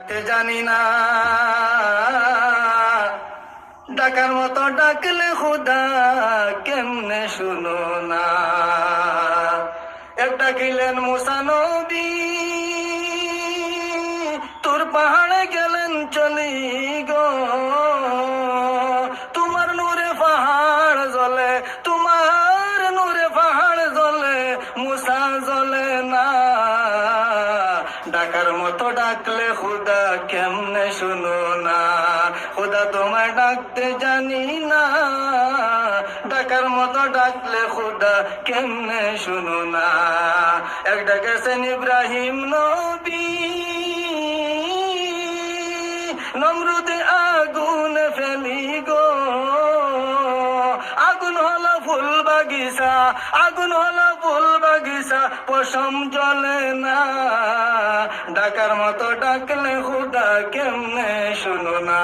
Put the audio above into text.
জানি না ডাকার মতো ডাকলে খুদা কেমনে শুনো না। এক ডাকিলেন মুসা নবী, তোর পাহাড়ে গেলেন চলি গো। তোমার নূরে পাহাড় জ্বলে, তোমার নূরে পাহাড় জ্বলে, মুসা জ্বলে না। ডাকার মতো ডাকলে খুদা কেমনে শুনো না। খুদা তোমায় ডাকতে জানি না, ডাকার মতো ডাকলে খুদা কেমনে শুনো না। এক ডাকেছেন ইব্রাহিম নবী, নমরুদে আগুন ফেলি গো। আগুন হলো ফুল বাগিচা, আগুন হলো ফুল বাগিচা, পশম জ্বলে না। ডাকার মতো ডাকলে খুদা কেমনে শুনো না।